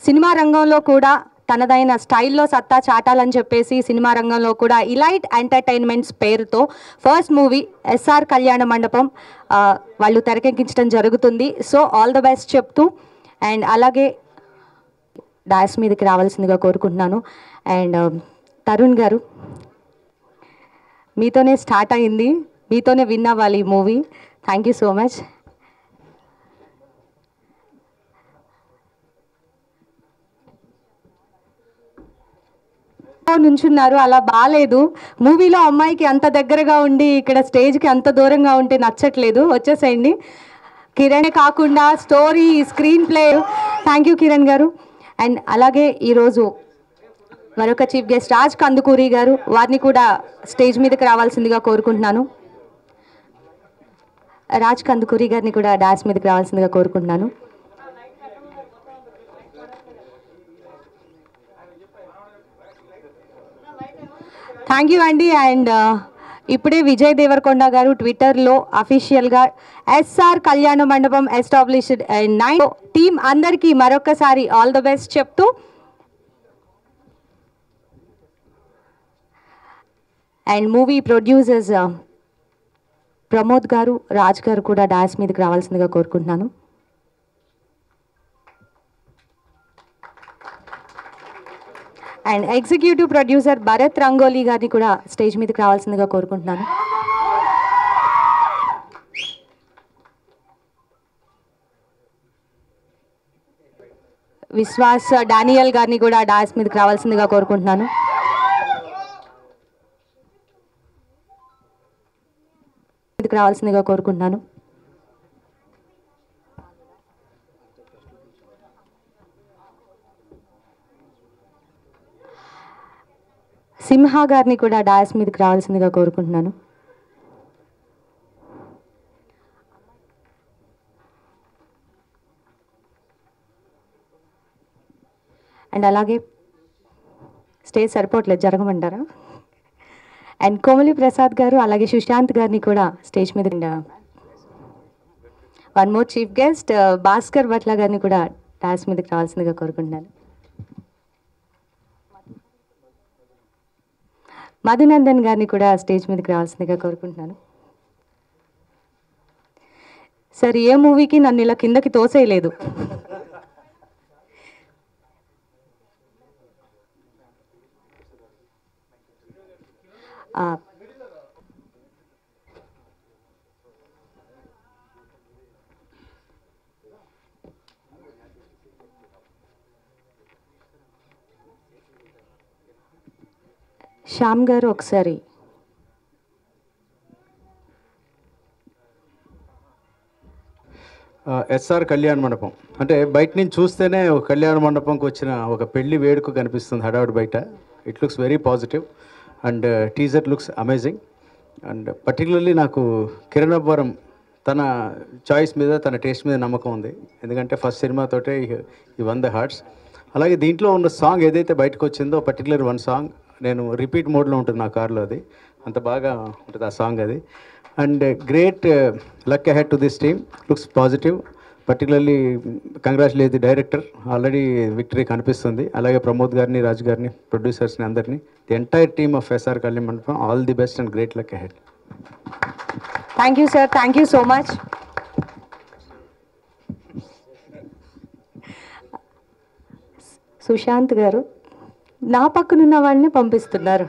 Cinema రంగంలో కూడా తనదైన స్టైల్లో సత్తా చాటాలని చెప్పేసి సినిమా రంగంలో కూడా ఇలైట్ ఎంటర్టైన్మెంట్స్ పేరుతో ఫస్ట్ మూవీ ఎస్ఆర్ కళ్యాణ మండపం వాళ్ళు తెరకెక్కించడం జరుగుతుంది. సో ఆల్ ద బెస్ట్ చెప్తూ అండ్ అలాగే డాష్ మీదకి రావాల్సిందిగా కోరుకుంటున్నాను. అండ్ తరుణ్ గారు, మీతోనే స్టార్ట్ అయింది, మీతోనే విన్ అవ్వాలి ఈ movie. Thank you so much. నుంచున్నారు, అలా బాగాలేదు. మూవీలో అమ్మాయికి అంత దగ్గరగా ఉండి ఇక్కడ స్టేజ్కి అంత దూరంగా ఉంటే నచ్చట్లేదు. వచ్చేసేయండి. కిరణ్ కాకుండా story, screen play. Thank you Kiran గారు. అండ్ అలాగే ఈరోజు మరొక చీఫ్ గెస్ట్ రాజ్ కందుకూరి గారు, వారిని కూడా స్టేజ్ మీదకి రావాల్సిందిగా కోరుకుంటున్నాను. రాజ్ కందుకూరి గారిని కూడా డాన్స్ మీదకి రావాల్సిందిగా కోరుకుంటున్నాను. థ్యాంక్ యూ అండి. అండ్ ఇప్పుడే విజయ్ దేవరకొండ గారు ట్విట్టర్లో అఫీషియల్గా ఎస్ఆర్ కళ్యాణ మండపం ఎస్టాబ్లిష్డ్ అండ్ 9 టీమ్ అందరికీ మరొకసారి ఆల్ ద బెస్ట్ చెప్తూ అండ్ మూవీ ప్రొడ్యూసర్స్ ప్రమోద్ గారు, రాజ్ గారు కూడా డాన్స్ మీదకి రావాల్సిందిగా కోరుకుంటున్నాను. And executive producer Bharat rangoli గారిని కూడా స్టేజ్ మీదకి రావాల్సిందిగా కోరుకుంటున్నాను. విశ్వాస్ డానియల్ గారిని కూడా డాన్స్ మీదకి రావాల్సిందిగా కోరుకుంటున్నాను. రావాల్సిందిగా కోరుకుంటున్నాను. సింహ గారిని కూడా డాన్స్ మీదకి రావాల్సిందిగా కోరుకుంటున్నాను. అండ్ అలాగే స్టేజ్ సరిపోవట్లేదు, జరగమంటారా? అండ్ కోమలి ప్రసాద్ గారు అలాగే సుశాంత్ గారిని కూడా స్టేజ్ మీద, one more chief guest Bhaskar Bhatla గారిని కూడా డాన్స్ మీదకి రావాల్సిందిగా కోరుకుంటున్నాను. మధునందన్ గారిని కూడా స్టేజ్ మీదకి రావాల్సిందిగా కోరుకుంటున్నాను. సార్, ఏ మూవీకి నన్ను ఇలా కిందకి తోసేయలేదు. శ్యామ్ గారు ఒకసారి ఎస్ఆర్ కళ్యాణ మండపం అంటే బయట నుంచి చూస్తేనే ఒక కళ్యాణ మండపంకి వచ్చిన ఒక పెళ్లి వేడుక కనిపిస్తుంది హడావుడి బయట. It looks very positive and teaser looks amazing. And particularly నాకు కిరణ్ అబ్బవరం తన చాయిస్ మీద, తన టేస్ట్ మీద నమ్మకం ఉంది. ఎందుకంటే ఫస్ట్ సినిమాతోటే ఈ 100 హార్ట్స్. అలాగే దీంట్లో ఉన్న సాంగ్ ఏదైతే బయటకు వచ్చిందో పర్టికులర్ వన్ సాంగ్ నేను రిపీట్ మోడ్లో ఉంటుంది నా కార్లో, అది అంత బాగా ఉంటుంది ఆ సాంగ్ అది. And great luck ahead to this team, looks positive. Particularly congratulate the director, already victory కనిపిస్తుంది. అలాగే ప్రమోద్ గారిని, రాజ్ గారిని, ప్రొడ్యూసర్స్ని అందరినీ, the entire team of SR Kalyana Mandapam, all the best and great luck ahead. Thank you sir, thank you so much. Sushant గారు నా పక్కనున్న వాళ్ళని పంపిస్తున్నారు.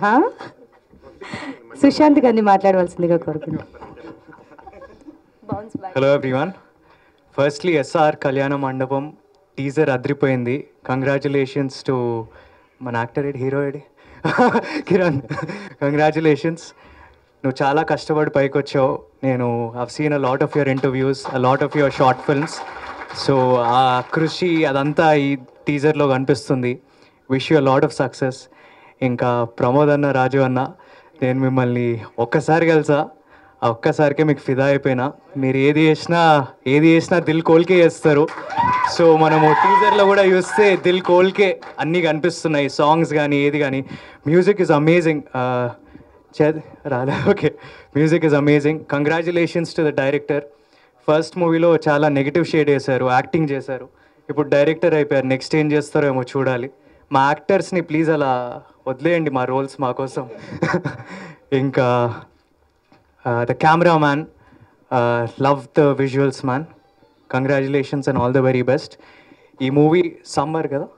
సుశాంత్ గారిని మాట్లాడవలసిందిగా కోరుకుంటున్నాను. Hello everyone, firstly SR Kalyana మండపం టీజర్ అదిరిపోయింది. కంగ్రాచులేషన్స్ టు మన యాక్టర్ ఎడ్, హీరో ఎడ్, కిరణ్. కంగ్రాచులేషన్స్, నువ్వు చాలా కష్టపడి పైకి వచ్చావు. నేను I've seen a lot of your interviews, a lot of your short films. So ఆ కృషి అదంతా ఈ టీజర్లో కనిపిస్తుంది. Wish you a lot of success. ఇంకా ప్రమోద్ అన్న, రాజు అన్న, నేను మిమ్మల్ని ఒక్కసారి కలిసా, ఆ ఒక్కసారికే మీకు ఫిదా అయిపోయినా. మీరు ఏది చేసినా దిల్ కోల్కే చేస్తారు. సో మనము టీజర్లో కూడా చూస్తే దిల్ కోల్కే అన్నీ కనిపిస్తున్నాయి, సాంగ్స్ కానీ ఏది కానీ. Music is amazing. రాలే, okay. Music is amazing. Congratulations to the director. First మూవీలో చాలా నెగిటివ్ షేడ్ వేశారు, యాక్టింగ్ చేశారు. ఇప్పుడు డైరెక్టర్ అయిపోయారు, నెక్స్ట్ ఏం చేస్తారో ఏమో చూడాలి. మా యాక్టర్స్ని ప్లీజ్ అలా వదిలేయండి మా రోల్స్ మా కోసం. ఇంకా the camera man, love the visuals man, congratulations and all the very best. ఈ మూవీ సమ్మర్ కదా,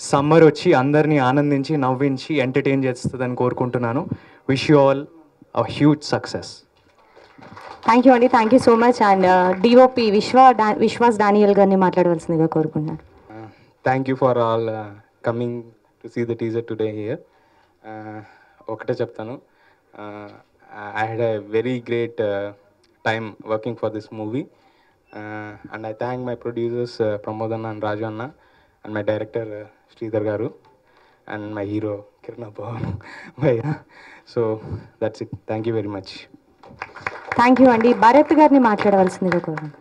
సమ్మర్ వచ్చి అందరినీ ఆనందించి నవ్వించి ఎంటర్టైన్ చేస్తుందని కోరుకుంటున్నాను. Wish you all a huge success. Thank you అండి, thank you so much. And DOP Vishwas Daniel గారిని మాట్లాడవలసిందిగా కోరుకుంటున్నాను. Thank you for all coming to see the teaser today here. ఒకటే చెప్తాను, I had a very great time working for this movie, and I thank my producers Pramod Anna and Raju Anna, and my director Sridhar Garu, and my hero Kirna Bhavan. So that's it. Thank you very much. Thank you అండి. భరత్ గారిని మాట్లాడవలసిందిగా కోరుకుంటున్నాను.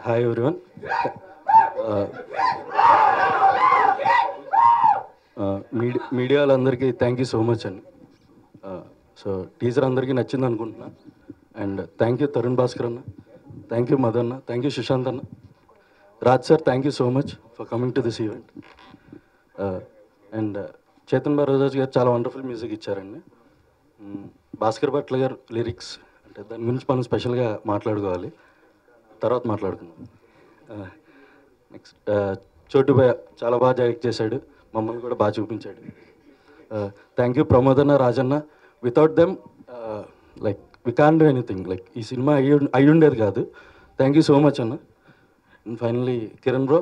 Hi everyone. Media వాళ్ళందరికీ thank you so much అండి. So teaser అందరికీ నచ్చింది అనుకుంటున్నా. And thank you Tharun Bhascker అన్న, థ్యాంక్ యూ మదన్న, థ్యాంక్ యూ సుశాంత్ అన్న, Raj sir, thank you so much for coming to this event. And Chetan Bharadwaj గారు చాలా వండర్ఫుల్ మ్యూజిక్ ఇచ్చారండి. భాస్కర్ భట్ల గారు లిరిక్స్, అంటే దాని గురించి మనం స్పెషల్గా మాట్లాడుకోవాలి, తర్వాత మాట్లాడుకుందాం. నెక్స్ట్ చోటు భయ్య చాలా బాగా డైరెక్ట్ చేశాడు, మమ్మల్ని కూడా బాగా చూపించాడు. థ్యాంక్ యూ ప్రమోదన్న, రాజన్న. Without them like we can do anything. Like ఈ సినిమా అయ్యి ఉండేది కాదు. థ్యాంక్ యూ సో మచ్ అన్న. And finally Kiran bro,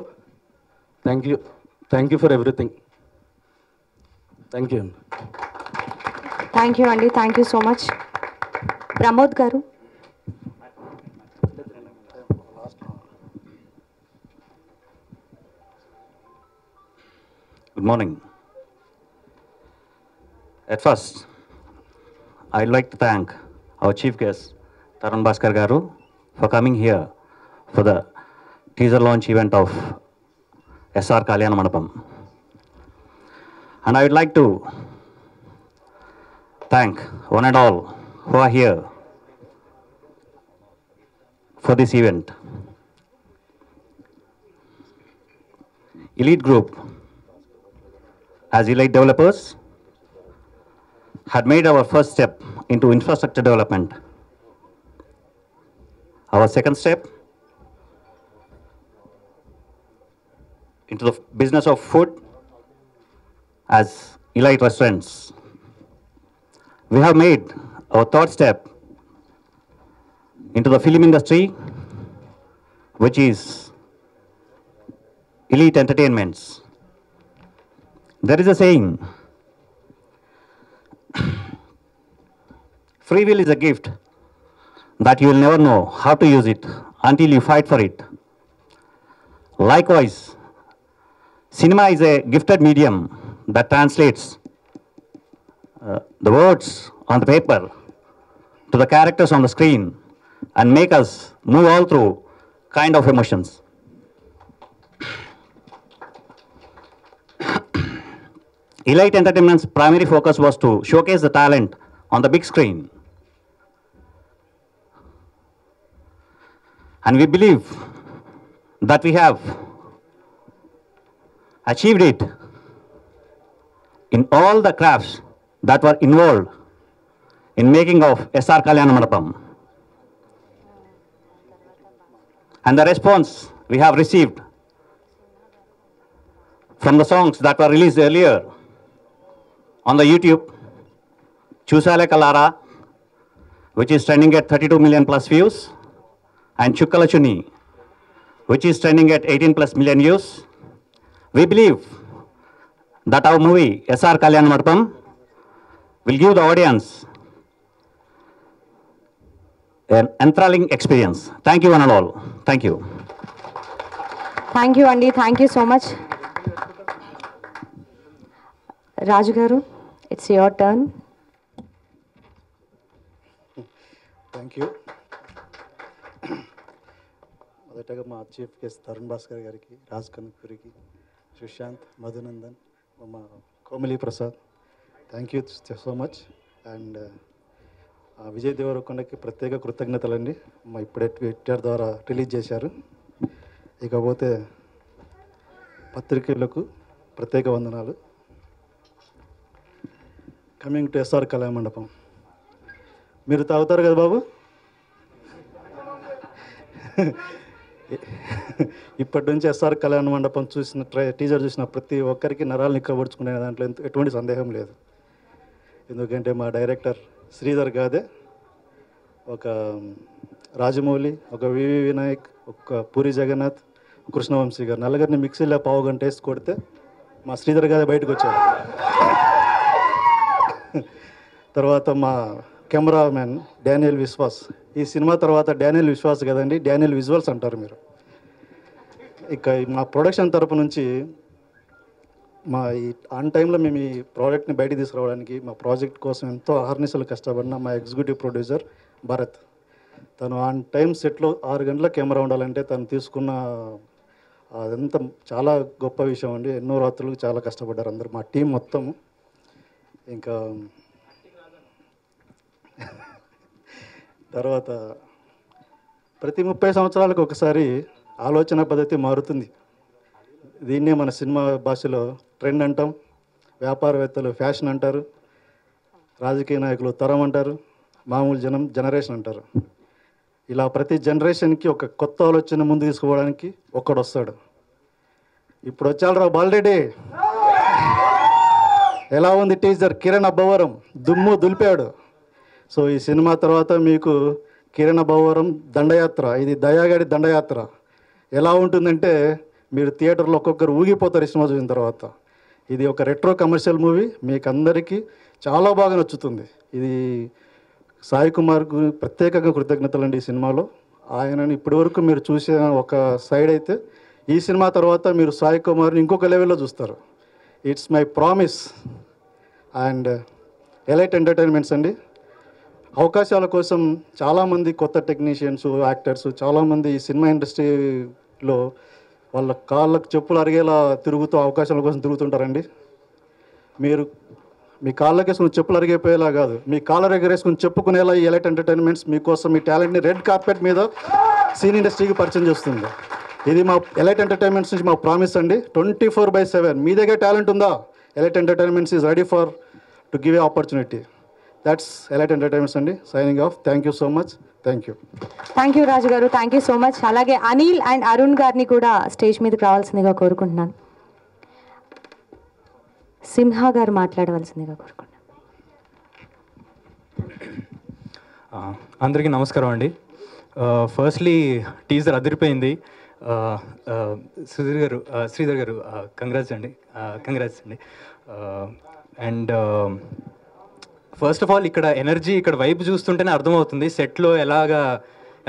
thank you for everything. Thank you అండి. థ్యాంక్ యూ అండి, thank you so much. Pramod గారు. Good morning. At first, I'd like to thank our chief guest, Tarun Bhaskar Garu, for coming here for the teaser launch event of SR Kalyana Mandapam. And I would like to thank one and all who are here for this event. Elite Group, as Elite developers, had made our first step into infrastructure development. Our second step into the business of food as Elite Restaurants. We have made our third step into the film industry, which is Elite Entertainments. There is a saying, free will is a gift that you will never know how to use it until you fight for it. Likewise, cinema is a gifted medium that translates the words on the paper to the characters on the screen and make us move all through kind of emotions. Elite Entertainment's primary focus was to showcase the talent on the big screen. And we believe that we have achieved it in all the crafts that were involved in making of SR Kalyana Mandapam. And the response we have received from the songs that were released earlier on the YouTube, Chusale Kalara, which is trending at 32 million plus views, and Chukkala Chunni, which is trending at 18 plus million views. We believe that our movie SR Kalyana Mandapam will give the audience an enthralling experience. Thank you one and all. Thank you. Thank you అండి, thank you so much. రాజు గారు, it's your turn. Thank you. మొదటగా మా chief guest Tarun Bhaskar గారికి, రాజ్ కనకపురికి, సుశాంత్, మధునందన్, మా Komali Prasad, thank you so much. And Vijay దేవరకొండకి ప్రత్యేక కృతజ్ఞతలండి. ఇప్పుడే ట్విట్టర్ ద్వారా రిలీజ్ చేశారు. ఇకపోతే పత్రికలకు ప్రత్యేక వందనాలు. కమింగ్ టు ఎస్ఆర్ కళ్యాణ మండపం, మీరు తాగుతారు కదా బాబు? ఇప్పటి నుంచి ఎస్ఆర్ కళ్యాణ మండపం చూసిన టీజర్ చూసిన ప్రతి ఒక్కరికి నరాలు నిక్కబడుచుకునే దాంట్లో ఎటువంటి సందేహం లేదు. ఎందుకంటే మా డైరెక్టర్ శ్రీధర్ గాదే, ఒక రాజమౌళి, ఒక వివి వినాయక్, ఒక పూరి జగన్నాథ్, కృష్ణవంశీ గారు నలుగురిని మిక్సీలో పావు గంట వేసి కొడితే మా శ్రీధర్ గాదే బయటకు వచ్చారు. తర్వాత మా కెమెరామెన్ డానియల్ విశ్వాస్. ఈ సినిమా తర్వాత డానియల్ విశ్వాస్ కదండి, డానియల్ విజువల్స్ అంటారు మీరు. ఇక మా ప్రొడక్షన్ తరపు నుంచి మా ఈ ఆన్ టైంలో మేము ఈ ప్రోడక్ట్ని బయటికి తీసుకురావడానికి మా ప్రాజెక్ట్ కోసం ఎంతో అహర్నిశలు కష్టపడిన మా ఎగ్జిక్యూటివ్ ప్రొడ్యూసర్ భరత్. తను ఆన్ టైం సెట్లో 6 గంటల కెమెరా ఉండాలంటే తను తీసుకున్న అదంతా చాలా గొప్ప విషయం అండి. ఎన్నో రాత్రులు చాలా కష్టపడ్డారు అందరు, మా టీం మొత్తం. ఇంకా తర్వాత ప్రతి 30 సంవత్సరాలకు ఒకసారి ఆలోచన పద్ధతి మారుతుంది. దీన్నే మన సినిమా భాషలో ట్రెండ్ అంటాం, వ్యాపారవేత్తలు ఫ్యాషన్ అంటారు, రాజకీయ నాయకులు తరం అంటారు, మామూలు జనరేషన్ అంటారు. ఇలా ప్రతి జనరేషన్కి ఒక కొత్త ఆలోచన ముందు తీసుకోవడానికి ఒక్కడు వస్తాడు. ఇప్పుడు వచ్చాడు బాలరెడ్డి. ఎలా ఉంది టీజర్? కిరణ్ అబ్బవరం దుమ్ము దులిపాడు. సో ఈ సినిమా తర్వాత మీకు కిరణ్ అబ్బవరం దండయాత్ర, ఇది దయాగాడి దండయాత్ర ఎలా ఉంటుందంటే మీరు థియేటర్లో ఒక్కొక్కరు ఊగిపోతారు ఈ సినిమా చూసిన తర్వాత. ఇది ఒక రెట్రో కమర్షియల్ మూవీ, మీకు అందరికీ చాలా బాగా నచ్చుతుంది. ఇది సాయి కుమార్కు ప్రత్యేకంగా కృతజ్ఞతలు అండి. ఈ సినిమాలో ఆయనని ఇప్పటివరకు మీరు చూసిన ఒక సైడ్ అయితే, ఈ సినిమా తర్వాత మీరు సాయి కుమార్ని ఇంకొక లెవెల్లో చూస్తారు. It's my promise. And elite entertainments అండి, అవకాశాల కోసం చాలామంది కొత్త టెక్నీషియన్స్, యాక్టర్స్ చాలామంది ఈ సినిమా ఇండస్ట్రీలో వాళ్ళ కాళ్ళకు చెప్పులు అరిగేలా తిరుగుతూ అవకాశాల కోసం తిరుగుతుంటారండి. మీరు మీ కాళ్ళకేసుకుని చెప్పులు అరిగిపోయేలా కాదు, మీ కాళ్ళ ఎగరేసుకుని చెప్పుకునేలా ఈ ఎలైట్ ఎంటర్టైన్మెంట్స్ మీకోసం మీ టాలెంట్ని రెడ్ కార్పెట్ మీద సీన్ ఇండస్ట్రీకి పరిచయం చేస్తుంది. ఇది మా ఎలైట్ ఎంటర్టైన్మెంట్స్ నుంచి మా ప్రామిస్ అండి. 24/7 మీ దగ్గర టాలెంట్ ఉందా? Elite entertainments is ready for to give a opportunity. That's elite entertainments అండి. Signing off. Thank you so much. Thank you Raju గారు. Thank you so much. అలాగే అనిల్ అండ్ అరుణ్ గారిని కూడా స్టేజ్ మీదకి రావాల్సిందిగా కోరుకుంటున్నాను. సింహ గారు మాట్లాడవలసిందిగా కోరుకుంటున్నాను. అందరికీ నమస్కారం అండి. ఫస్ట్లీ టీజర్ అదిరిపోయింది. శ్రీధర్ గారు కంగ్రాట్స్ అండి. అండ్ ఫస్ట్ ఆఫ్ ఆల్ ఇక్కడ ఎనర్జీ, ఇక్కడ వైబ్ చూస్తుంటేనే అర్థమవుతుంది సెట్లో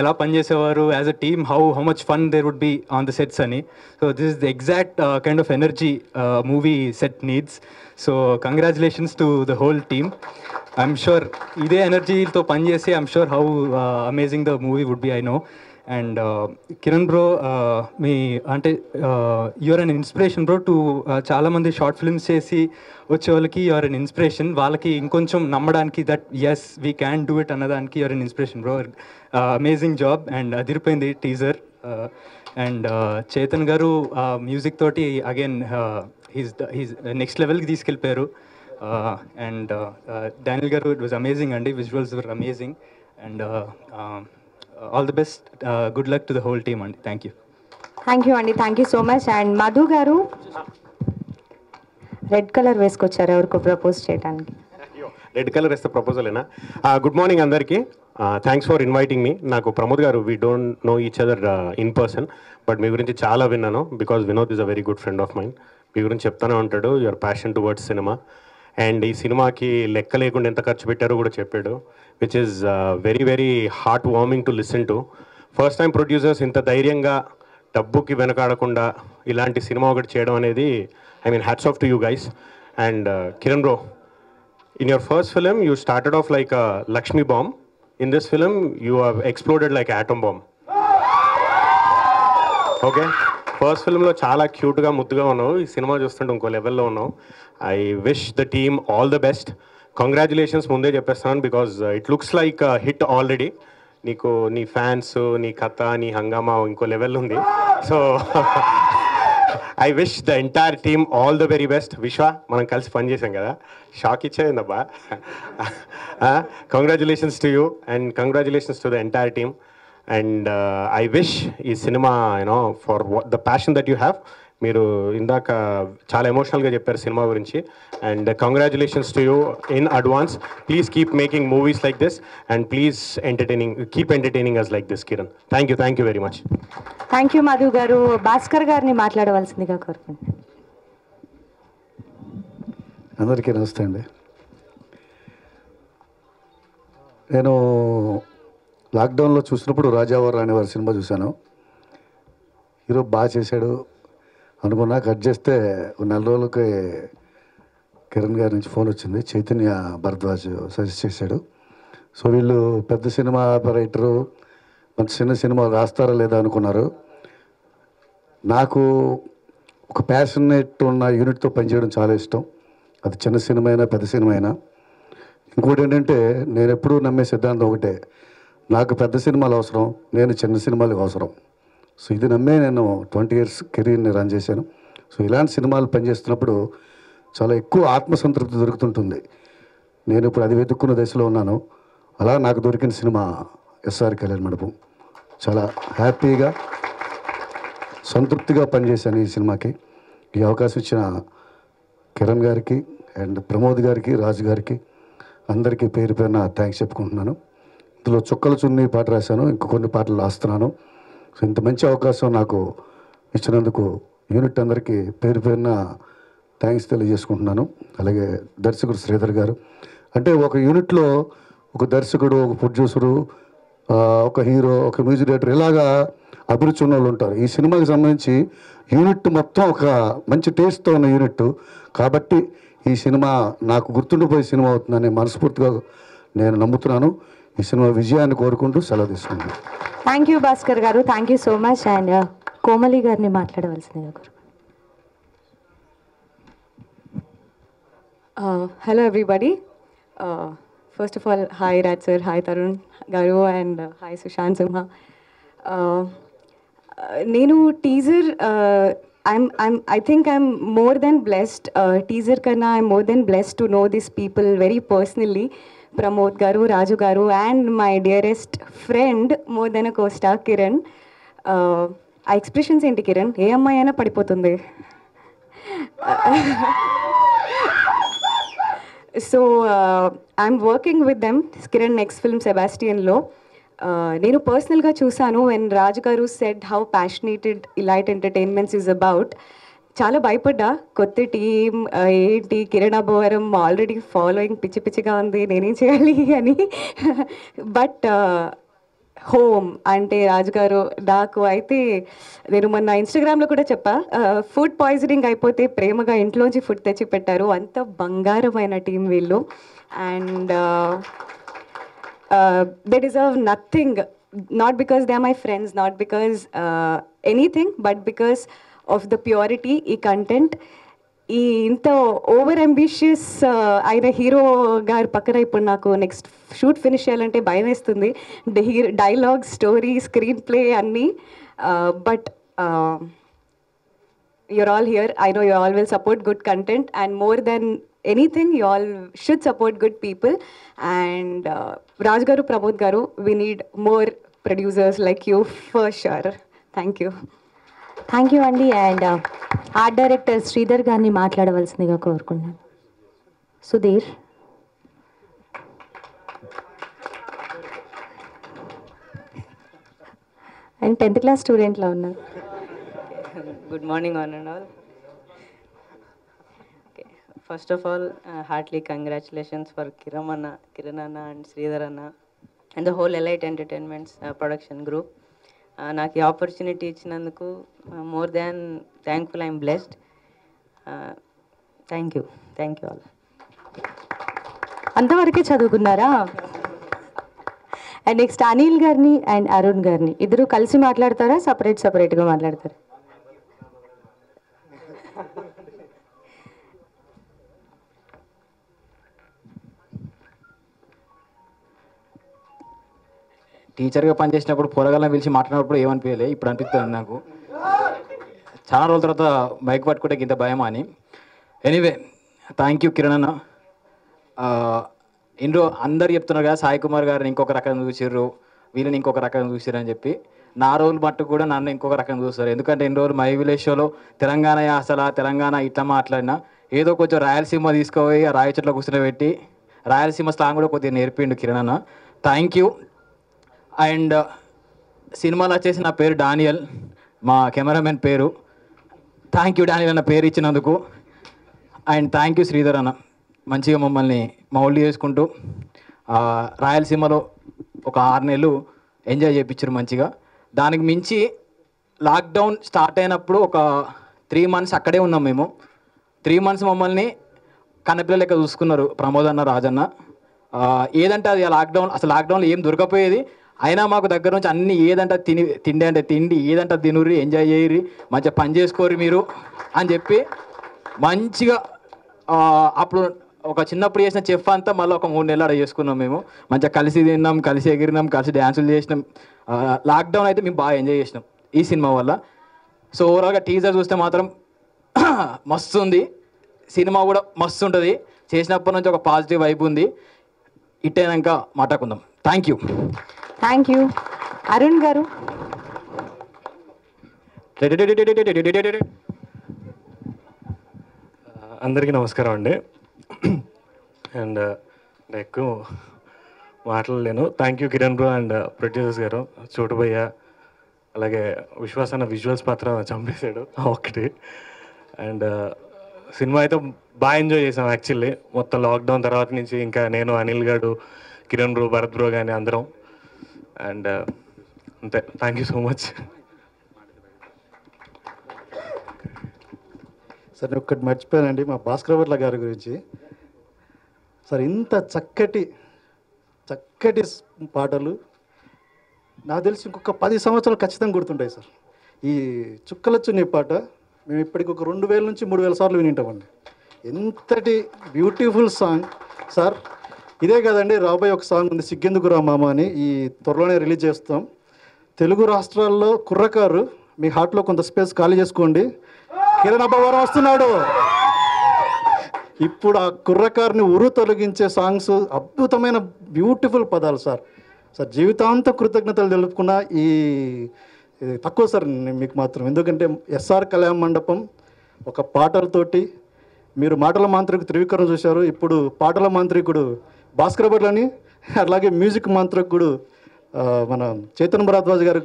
ఎలా పనిచేసేవారు as a team, how much fun there would be on the sets అని. So this is the exact kind of energy movie set needs. So congratulations to the whole team. I'm sure ఇదే ఎనర్జీతో పనిచేసి I'm sure how amazing the movie would be, I know. And Kiran bro, మీ అంటే you're an inspiration bro to చాలామంది short films చేసి వచ్చే వాళ్ళకి you're an inspiration. వాళ్ళకి ఇంకొంచెం నమ్మడానికి that yes we can do it అన్నదానికి you're an inspiration bro. Amazing job. And అదిరిపోయింది టీజర్. అండ్ చేతన్ గారు మ్యూజిక్ తోటి అగైన్ హీస్ నెక్స్ట్ లెవెల్కి తీసుకెళ్ళిపోయారు. అండ్ డానియల్ గారు ఇట్ వాజ్ అమేజింగ్ అండి, visuals were amazing. And all the best, good luck to the whole team అండి. Thank you అండి. Thank you so much. And Madhu గారు red colour వేసుకొచ్చారు ఎవరికో propose చేయడానికి. Red colour వేస్తే ప్రపోజలేనా? గుడ్ మార్నింగ్ అందరికీ. Thanks for inviting me. నాకు ప్రమోద్ గారు, we don't know each other in person, but మీ గురించి చాలా విన్నాను because Vinod is a very good friend of mine. మీ గురించి చెప్తానే ఉంటాడు, యువర్ ప్యాషన్ టువర్డ్స్ సినిమా. అండ్ ఈ సినిమాకి లెక్క లేకుండా ఎంత ఖర్చు పెట్టారో కూడా చెప్పాడు, which is very very heart warming to listen to. First time producers ఇంత ధైర్యంగా డబ్బుకి వెనకాడకుండా ఇలాంటి సినిమా ఒకటి చేయడం అనేది, I mean hats off to you guys. And Kiran bro, in your first film you started off like a Lakshmi bomb. In this film you have exploded like an atom bomb. Okay, first ఫిల్మ్లో చాలా క్యూట్గా ముద్దుగా ఉన్నావు, ఈ cinema చూస్తుంటే ఇంకో లెవెల్లో ఉన్నావు. I wish the team all the best. Congratulations ముందే చెప్పేస్తాను because it looks like hit already. నీకు నీ ఫ్యాన్స్, నీ కథ, నీ హంగామా ఇంకో లెవెల్ ఉంది. So I wish the entire team all the very best. Vishwa, మనం కలిసి పనిచేసాం కదా, షాక్ ఇచ్చేదబ్బా. Congratulations to you and congratulations to the entire team. And I wish ఈ సినిమా you know for the passion that you have. మీరు ఇందాక చాలా ఎమోషనల్గా చెప్పారు సినిమా గురించి. And congratulations to you in advance. Please keep making movies like this and please keep entertaining us like this. Kiran, thank you very much. Thank you Madhu గారు. భాస్కర్ గారిని మాట్లాడవలసిందిగా కోరుకుంటున్నాను. అందరికీ నమస్తే అండి. నేను లాక్డౌన్లో చూసినప్పుడు రాజావారు అనే వారి సినిమా చూశాను. హీరో బాగా చేశాడు అనుకున్నా. కట్ చేస్తే నెల రోజులకి కిరణ్ గారి నుంచి ఫోన్ వచ్చింది. చైతన్య భరద్వాజ్ సజెస్ట్ చేశాడు. సో వీళ్ళు పెద్ద సినిమా రైటరు, మంచి చిన్న సినిమా రాస్తారా లేదా అనుకున్నారు. నాకు ఒక ప్యాషనేట్ ఉన్న యూనిట్తో పనిచేయడం చాలా ఇష్టం. అది చిన్న సినిమా అయినా పెద్ద సినిమా అయినా. ఇంకోటి ఏంటంటే, నేను ఎప్పుడూ నమ్మే సిద్ధాంతం ఒకటే, నాకు పెద్ద సినిమాలు అవసరం, నేను చిన్న సినిమాలకు అవసరం. సో ఇది నమ్మే నేను 20 years కెరీర్ని రన్ చేశాను. సో ఇలాంటి సినిమాలు పనిచేస్తున్నప్పుడు చాలా ఎక్కువ ఆత్మసంతృప్తి దొరుకుతుంటుంది. నేను ఇప్పుడు అది వెతుక్కున్న దశలో ఉన్నాను. అలా నాకు దొరికిన సినిమా ఎస్ఆర్ కళ్యాణ మండపం. చాలా హ్యాపీగా సంతృప్తిగా పనిచేశాను ఈ సినిమాకి. ఈ అవకాశం ఇచ్చిన కిరణ్ గారికి అండ్ ప్రమోద్ గారికి, రాజు గారికి, అందరికీ పేరు పేరున థ్యాంక్స్ చెప్పుకుంటున్నాను. ఇందులో చుక్కల చున్నీ పాట రాశాను, ఇంకో కొన్ని పాటలు రాస్తున్నాను. సో ఇంత మంచి అవకాశం నాకు ఇచ్చినందుకు యూనిట్ అందరికీ పేరు పేరున థ్యాంక్స్ తెలియజేసుకుంటున్నాను. అలాగే దర్శకుడు శ్రీధర్ గారు. అంటే ఒక యూనిట్లో ఒక దర్శకుడు, ఒక ప్రొడ్యూసరు, ఒక హీరో, ఒక మ్యూజిక్ డైరెక్టర్, ఇలాగా అభిరుచి ఉన్న వాళ్ళు ఉంటారు. ఈ సినిమాకి సంబంధించి యూనిట్ మొత్తం ఒక మంచి టేస్ట్తో ఉన్న యూనిట్ కాబట్టి ఈ సినిమా నాకు గుర్తుండిపోయే సినిమా అవుతుందని మనస్ఫూర్తిగా నేను నమ్ముతున్నాను. ఈ సినిమా విజయాన్ని కోరుకుంటూ సెలవు తీసుకున్నాను. థ్యాంక్ యూ భాస్కర్ గారు. Thank you so much. And Komali గారిని మాట్లాడవలసిందిగా కోరుకుంటున్నాను. Hello everybody. First of all, hi Raj sir, hi Tarun garu, and hi Sushant Simha. Nenu teaser, I think I'm more than blessed. Teaser karna, I'm more than blessed to know these people very personally. Pramod garu, Raju garu, and my dearest friend more than a co-star Kiran. ఆ expressions ఏంటి కిరణ్? ఏ అమ్మాయి అయినా పడిపోతుంది. So I'm working with them. Kiran next film సెబాస్టియన్లో నేను పర్సనల్గా చూసాను. వెన్ రాజు గారు said how passionated elite entertainments is about, చాలా భయపడ్డా. కొత్త టీం ఏంటి, కిరణ్ అబ్బవరం ఆల్రెడీ ఫాలోయింగ్ పిచ్చి పిచ్చిగా ఉంది, నేనేం చేయాలి అని. బట్ హోమ్ అంటే రాజుగారు, నాకు అయితే నేను మొన్న ఇన్స్టాగ్రామ్లో కూడా చెప్పా, ఫుడ్ పాయిజనింగ్ అయిపోతే ప్రేమగా ఇంట్లోంచి ఫుడ్ తెచ్చి పెట్టారు. అంత బంగారమైన టీం వీళ్ళు. And they deserve nothing, not because they are my friends, not because anything, but because of the purity ఈ కంటెంట్. ఈ ఇంత ఓవర్ అంబిషియస్ అయిన హీరో గారి పక్కన ఇప్పుడు నాకు నెక్స్ట్ షూట్ ఫినిష్ చేయాలంటే భయం వేస్తుంది. డైలాగ్, స్టోరీ, స్క్రీన్ ప్లే అన్నీ. But you're all here. I know you all will support good content, and more than anything, you all should support good people. And Raj garu, Pramod garu, we need more producers like you for sure. Thank you. Thank you అండి. And art director Sridhar గారిని మాట్లాడవలసిందిగా కోరుకున్నాను. Sudheer. And 10th class స్టూడెంట్లో ఉన్నారు. Good morning, one and all. Okay. First of all, heartily congratulations for Kiran Anna and Sridhar Anna and the whole Elite Entertainments production group. నాకు ఈ opportunity ఇచ్చినందుకు more than thankful, I'm blessed. Thank you all. అంతవరకే చదువుకున్నారా? And next Anil గారిని and Arun గారిని, ఇద్దరు కలిసి మాట్లాడతారా, సపరేట్గా మాట్లాడతారా? టీచర్గా పనిచేసినప్పుడు పొరగాలను పిలిచి మాట్లాడినప్పుడు ఏమనిపించలే, ఇప్పుడు అనిపిస్తుంది నాకు. చాలా రోజుల తర్వాత మైక్ పట్టుకుంటే ఇంత భయమా అని. ఎనీవే థ్యాంక్ యూ కిరణ్ అన్న. ఇందులో అందరు చెప్తున్నారు కదా, సాయి కుమార్ గారిని ఇంకొక రకంగా చూసిర్రు, వీళ్ళని ఇంకొక రకంగా చూసిర్రు అని చెప్పి. నా రోజులు మట్టుకు కూడా నన్ను ఇంకొక రకంగా చూస్తారు. ఎందుకంటే ఇన్ని రోజులు మై విలేజ్ షోలో తెలంగాణ అసలు తెలంగాణ ఇట్లా మాట్లాడినా, ఏదో కొంచెం రాయలసీమ తీసుకుపోయి ఆ రాయి చెట్లో కూర్చోబెట్టి రాయలసీమ స్లాంగ్ కూడా కొద్దిగా నేర్పిండు కిరణ్ అన్న. Thank you. అండ్ సినిమాలో వచ్చేసి నా పేరు డానియల్, మా కెమెరామెన్ పేరు. థ్యాంక్ యూ డానియల్ అన్న పేరు ఇచ్చినందుకు. అండ్ థ్యాంక్ యూ శ్రీధర్ అన్న, మంచిగా మమ్మల్ని మౌల్డ్ చేసుకుంటూ రాయలసీమలో ఒక 6 నెలలు ఎంజాయ్ చేయించారు మంచిగా. దానికి మించి లాక్డౌన్ స్టార్ట్ అయినప్పుడు ఒక 3 months అక్కడే ఉన్నాం మేము. 3 months మమ్మల్ని కన్నపిల్ల లెక్క చూసుకున్నారు ప్రమోద్ అన్న, రాజన్న. ఏదంటే అది అసలు లాక్డౌన్లో ఏం దొరకపోయేది, అయినా మాకు దగ్గర నుంచి అన్ని ఏదంటే తిండి అంటే తిండి, ఏదంటే తినుర్రి, ఎంజాయ్ చేయరి, మంచిగా పని చేసుకోరు మీరు అని చెప్పి మంచిగా అప్పుడు ఒక చిన్నప్పుడు చేసిన చెఫ్ అంతా మళ్ళీ ఒక 3 నెలలు అక్కడ చేసుకున్నాం మేము. మంచిగా కలిసి తిన్నాం, కలిసి ఎగిరినాం, కలిసి డ్యాన్సులు చేసినాం. లాక్డౌన్ అయితే మేము బాగా ఎంజాయ్ చేసినాం ఈ సినిమా వల్ల. సో ఓవరాల్గా టీజర్ చూస్తే మాత్రం మస్తు ఉంది, సినిమా కూడా మస్తు ఉంటుంది. చేసినప్పటి నుంచి ఒక పాజిటివ్ వైబ్ ఉంది. ఇట్టేనాక మాట్లాడుకుందాం. Thank you. Thank you. Arun గారు. అందరికీ నమస్కారం అండి. అండ్ ఎక్కువ మాట్లాడలేను. Thank you Kiran bro and producers గారు, చోటుభయ్య, అలాగే విశ్వాస్ అన్న విజువల్స్ పాత్ర చంపేశాడు ఒకటి. అండ్ సినిమా అయితే బాగా ఎంజాయ్ చేసాం యాక్చువల్లీ. మొత్తం లాక్డౌన్ తర్వాత నుంచి ఇంకా నేను, అనిల్ గారు, కిరణ్ బ్రో, భరత్ బ్రో కానీ అందరం. అండ్ అంతే, thank you so much. Sir నేను ఒక్కటి మర్చిపోయానండి, మా భాస్కర్ భట్ల గారి గురించి. సార్ ఇంత చక్కటి పాటలు నాకు తెలిసి ఇంకొక 10 సంవత్సరాలు ఖచ్చితంగా గుర్తుంటాయి సార్. ఈ చుక్కల చున్నీ పాట మేము ఇప్పటికి ఒక 2000 నుంచి 3000 సార్లు వినింటామండి. ఎంతటి బ్యూటిఫుల్ సాంగ్ సార్. ఇదే కదండి రాబోయే ఒక సాంగ్ ఉంది, సిగ్గెందుకు రా మామ అని, ఈ త్వరలోనే రిలీజ్ చేస్తాం. తెలుగు రాష్ట్రాల్లో కుర్రకారు మీ హార్ట్లో కొంత స్పేస్ ఖాళీ చేసుకోండి, కిరణ్ అబ్బవరం వస్తున్నాడు. ఇప్పుడు ఆ కుర్రకారుని ఉరు తొలగించే సాంగ్స్, అద్భుతమైన బ్యూటిఫుల్ పదాలు సార్. జీవితాంతం కృతజ్ఞతలు తెలుపుకున్న ఈ తక్కువ సార్ మీకు మాత్రం. ఎందుకంటే ఎస్ఆర్ కళ్యాణ మండపం ఒక పాటలతోటి, మీరు మాటల మాంత్రికుడు త్రివిక్రమ్ చూశారు, ఇప్పుడు పాటల మాంత్రికుడు భాస్కర్ భట్లని, అలాగే మ్యూజిక్ మాంత్రికుడు మన చైతన్య భరద్వాజ్ గారు.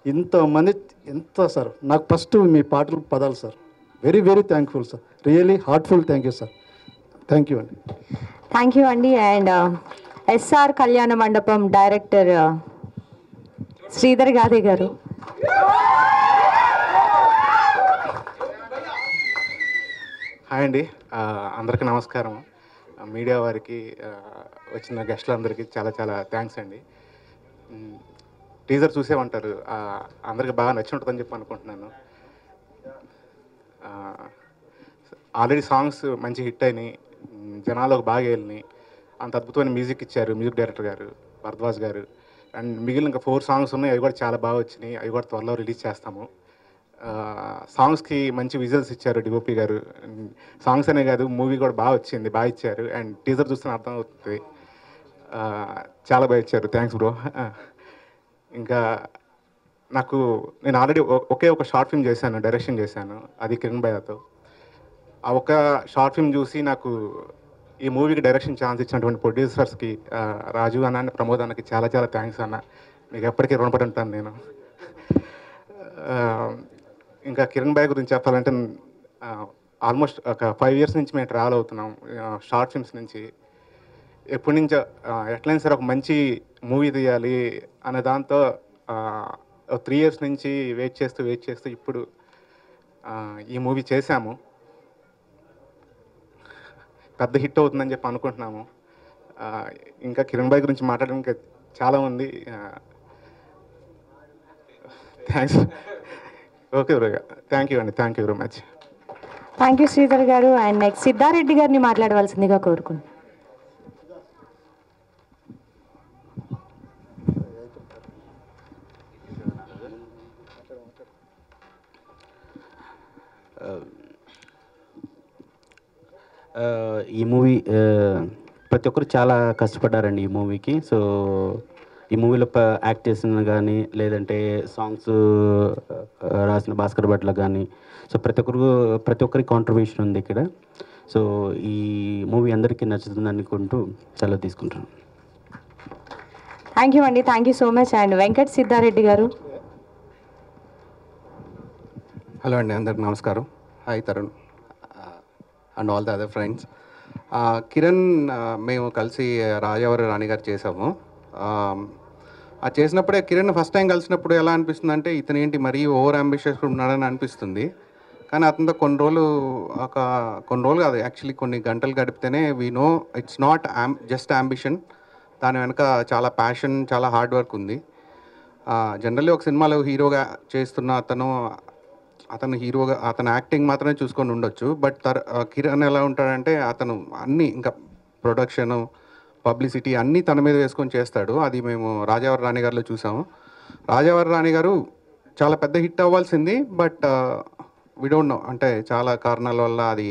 ఇంతమంది ఎంత సార్, నాకు ఫస్ట్ మీ పాటలు పదాలు sir. Very very thankful sir, really heartful thank you sir. Thank you అండి. థ్యాంక్ యూ అండి. అండ్ ఎస్ఆర్ కళ్యాణ మండపం డైరెక్టర్ శ్రీధర్ గాదే గారు. హాయ్ అండి, అందరికీ నమస్కారం. మీడియా వారికి, వచ్చిన గెస్టులందరికీ చాలా చాలా థ్యాంక్స్ అండి. టీజర్ చూసేమంటారు, అందరికీ బాగా నచ్చి ఉంటుందని చెప్పి అనుకుంటున్నాను. ఆల్రెడీ సాంగ్స్ మంచి హిట్ అయినాయి, జనాలకు బాగా వెళ్ళినాయి. అంత అద్భుతమైన మ్యూజిక్ ఇచ్చారు మ్యూజిక్ డైరెక్టర్ గారు, భరద్వాజ్ గారు. అండ్ మిగిలిన ఇంకా 4 సాంగ్స్ ఉన్నాయి, అవి కూడా చాలా బాగా వచ్చినాయి. అవి కూడా త్వరలో రిలీజ్ చేస్తాము. సాంగ్స్కి మంచి విజువల్స్ ఇచ్చారు డిఓపి గారు. సాంగ్స్ అనే కాదు, మూవీ కూడా బాగా వచ్చింది, బాగా ఇచ్చారు. అండ్ టీజర్ చూస్తే అర్థం అవుతుంది, చాలా బాగా ఇచ్చారు. Thanks bro. ఇంకా నేను ఆల్రెడీ ఒకే ఒక షార్ట్ ఫిల్మ్ చేశాను, డైరెక్షన్ చేశాను, అది కిరణ్ భయ్యతో. ఆ ఒక్క షార్ట్ ఫిల్మ్ చూసి నాకు ఈ మూవీకి డైరెక్షన్ ఛాన్స్ ఇచ్చినటువంటి ప్రొడ్యూసర్స్కి, రాజు అన్న, ప్రమోద్ అన్నకి చాలా చాలా థ్యాంక్స్ అన్న. మీకు ఎప్పటికీ రుణపడి ఉంటాను నేను. ఇంకా కిరణ్ భయ్య గురించి చెప్పాలంటే, ఆల్మోస్ట్ ఒక 5 years నుంచి మేము ట్రావెల్ అవుతున్నాం షార్ట్ ఫిల్మ్స్ నుంచి. ఎప్పటి నుంచో ఎట్లయినా సరే ఒక మంచి మూవీ తీయాలి అనే దాంతో 3 years నుంచి వెయిట్ చేస్తూ ఇప్పుడు ఈ మూవీ చేశాము. పెద్ద హిట్ అవుతుందని చెప్పి అనుకుంటున్నాము. ఇంకా కిరణ్ భయ్య గురించి మాట్లాడడానికి చాలా ఉంది. Thanks. Okay bro, thank you అండి, thank you very much. Thank you Sridhar గారు. అండ్ నెక్స్ట్ సిద్ధారెడ్డి గారిని మాట్లాడవలసిందిగా కోరుకుంటున్నాను. ఈ మూవీ ప్రతి ఒక్కరు చాలా కష్టపడ్డారండి ఈ మూవీకి. సో ఈ మూవీలో యాక్ట్ చేసిన కానీ లేదంటే సాంగ్స్ రాసిన భాస్కర్ భట్ల కానీ, సో ప్రతి ఒక్కరి కాంట్రిబ్యూషన్ ఉంది ఇక్కడ. సో ఈ మూవీ అందరికీ నచ్చుతుంది అనుకుంటూ సెలవు తీసుకుంటాను. థ్యాంక్ యూ అండి, thank you so much. And Venkat Siddhareddy గారు. హలో అండి, అందరికి నమస్కారం. Hi Tarun and all the other friends. Kiran మేము కలిసి రాజావారి రాణి గారు చేసాము. అది చేసినప్పుడే కిరణ్ ఫస్ట్ టైం కలిసినప్పుడు ఎలా అనిపిస్తుంది అంటే ఇతను ఏంటి మరీ ఓవర్ అంబిషియస్ ఉన్నాడని అనిపిస్తుంది. కానీ అతనితో కొన్ని రోజులు కాదు, యాక్చువల్లీ కొన్ని గంటలు గడిపితేనే we know it's not just ambition. దాని వెనక చాలా ప్యాషన్, చాలా హార్డ్ వర్క్ ఉంది. జనరల్లీ ఒక సినిమాలో హీరోగా చేస్తున్న అతను హీరోగా అతను యాక్టింగ్ మాత్రమే చూసుకొని ఉండొచ్చు. బట్ కిరణ్ ఎలా ఉంటాడంటే అతను అన్నీ ఇంకా ప్రొడక్షను, పబ్లిసిటీ అన్నీ తన మీద వేసుకొని చేస్తాడు. అది మేము రాజావారి రాణి గారిలో చూసాము. రాజావారి రాణి గారు చాలా పెద్ద హిట్ అవ్వాల్సింది, బట్ వి డోంట్ నో అంటే చాలా కారణాల వల్ల అది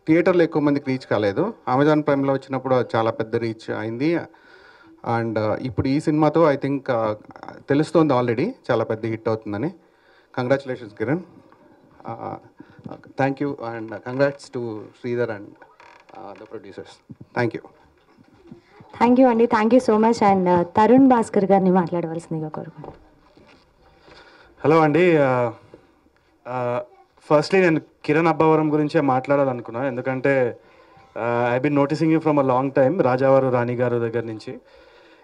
థియేటర్లో ఎక్కువ మందికి రీచ్ కాలేదు. అమెజాన్ ప్రైమ్లో వచ్చినప్పుడు చాలా పెద్ద రీచ్ అయింది. అండ్ ఇప్పుడు ఈ సినిమాతో ఐ థింక్ తెలుస్తోంది ఆల్రెడీ చాలా పెద్ద హిట్ అవుతుందని. Congratulations Kiran, thank you and congrats to Sridhar and the producers. Thank you. Thank you అండి, thank you so much. And Tharun Bhascker గారిని మాట్లాడవలసిందిగా కోరుకుంటున్నాను. హలో అండి, ఫస్ట్లీ నేను కిరణ్ అబ్బవరం గురించే మాట్లాడాలనుకున్నా. ఎందుకంటే I been noticing you from a long time. రాజావారు రాణి గారు దగ్గర నుంచి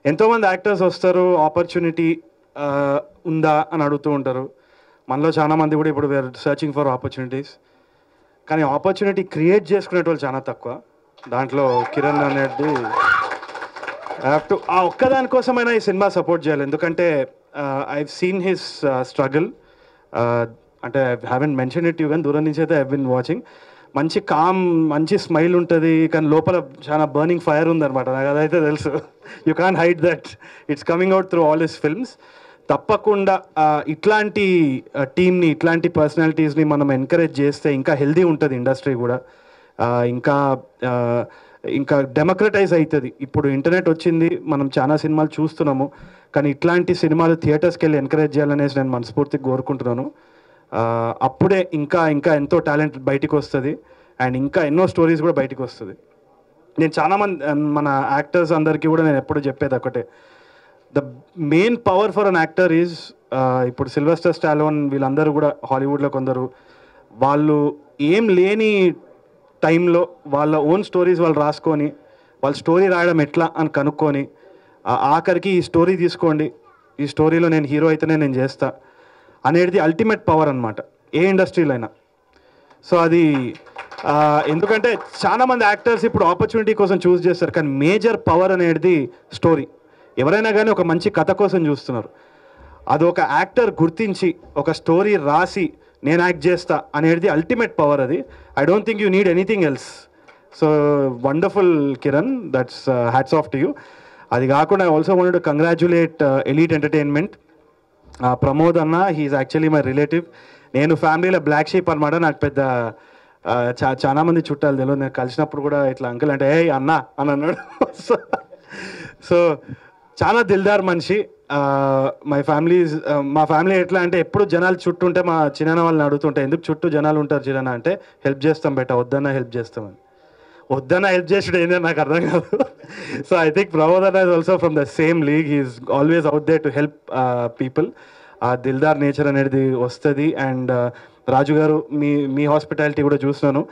ఎంతోమంది యాక్టర్స్ వస్తారు, ఆపర్చునిటీ ఉందా అని అడుగుతూ ఉంటారు. మనలో చాలామంది కూడా ఇప్పుడు వేర్ సర్చింగ్ ఫర్ ఆపర్చునిటీస్. కానీ ఆపర్చునిటీ క్రియేట్ చేసుకునే వాళ్ళు చాలా తక్కువ. దాంట్లో కిరణ్ అనేది హ్యావ్ టు ఆ ఒక్కదానికోసమైనా ఈ సినిమా సపోర్ట్ చేయాలి. ఎందుకంటే ఐవ్ సీన్ హిస్ స్ట్రగుల్. అంటే I haven't mention it you, కానీ దూరం నుంచి అయితే ఐ బిన్ వాచింగ్. మంచి కామ్, మంచి స్మైల్ ఉంటుంది, కానీ లోపల చాలా బర్నింగ్ ఫైర్ ఉందన్నమాట. నాకు అదైతే తెలుసు. You can hide that. It's coming out through all his films. తప్పకుండా ఇట్లాంటి టీమ్ని, ఇట్లాంటి పర్సనాలిటీస్ని మనం ఎంకరేజ్ చేస్తే ఇంకా హెల్దీ ఉంటుంది ఇండస్ట్రీ కూడా. ఇంకా డెమోక్రటైజ్ అవుతుంది. ఇప్పుడు ఇంటర్నెట్ వచ్చింది, మనం చాలా సినిమాలు చూస్తున్నాము, కానీ ఇట్లాంటి సినిమాలు థియేటర్స్కి వెళ్ళి ఎంకరేజ్ చేయాలనేసి నేను మనస్ఫూర్తిగా కోరుకుంటున్నాను. అప్పుడే ఇంకా ఎంతో టాలెంట్ బయటికి వస్తుంది అండ్ ఇంకా ఎన్నో స్టోరీస్ కూడా బయటికి వస్తుంది. నేను చాలామంది మన యాక్టర్స్ అందరికీ కూడా నేను ఎప్పుడు చెప్పేది ఒకటే, the main power for an actor is, ఇప్పుడు సిల్వెస్టర్ స్టాలోన్ వీళ్ళందరూ కూడా హాలీవుడ్లో కొందరు వాళ్ళు ఏం లేని టైంలో వాళ్ళ ఓన్ స్టోరీస్ వాళ్ళు రాసుకొని వాళ్ళ స్టోరీ రాయడం ఎట్లా అని కనుక్కొని ఆఖరికి ఈ స్టోరీ తీసుకోండి, ఈ స్టోరీలో నేను హీరో అయితేనే నేను చేస్తా అనేది అల్టిమేట్ పవర్ అనమాట ఏ ఇండస్ట్రీలో అయినా. సో అది ఎందుకంటే చాలామంది యాక్టర్స్ ఇప్పుడు ఆపర్చునిటీ కోసం చూస్ చేస్తారు, కానీ మేజర్ పవర్ అనేది స్టోరీ. ఎవరైనా కానీ ఒక మంచి కథ కోసం చూస్తున్నారు. అది ఒక యాక్టర్ గుర్తించి ఒక స్టోరీ రాసి నేను యాక్ట్ చేస్తా అనేది అల్టిమేట్ పవర్. అది I don't think you need anything else. So wonderful Kiran, that's hats off to you. అది కాకుండా I also wanted to congratulate elite entertainment. Pramod అన్న, హీఈస్ యాక్చువల్లీ మై రిలేటివ్. నేను ఫ్యామిలీలో బ్లాక్ షీప్ అనమాట. నాకు పెద్ద చాలా మంది చుట్టాలు తెలియదు. నేను కలిసినప్పుడు కూడా ఇట్లా అంకుల్ అంటే ఏ అన్న అని అన్నాడు. సో చాలా దిల్దార్ మనిషి. మా ఫ్యామిలీ ఎట్లా అంటే ఎప్పుడు జనాలు చుట్టూ ఉంటే మా చిన్న వాళ్ళని అడుగుతుంటే ఎందుకు చుట్టూ జనాలు ఉంటారు చిన్న అంటే హెల్ప్ చేస్తాం బెట, వద్దన్నా హెల్ప్ చేస్తామని. వద్దన్నా హెల్ప్ చేసాడు ఏంటంటే నాకు అర్థం కాదు. సో ఐ థింక్ ప్రమోద్ అన్న is also from the same league. He is always out there to help people. ఆ దిల్దార్ నేచర్ అనేది వస్తుంది. అండ్ రాజు గారు మీ హాస్పిటాలిటీ కూడా చూస్తున్నాను.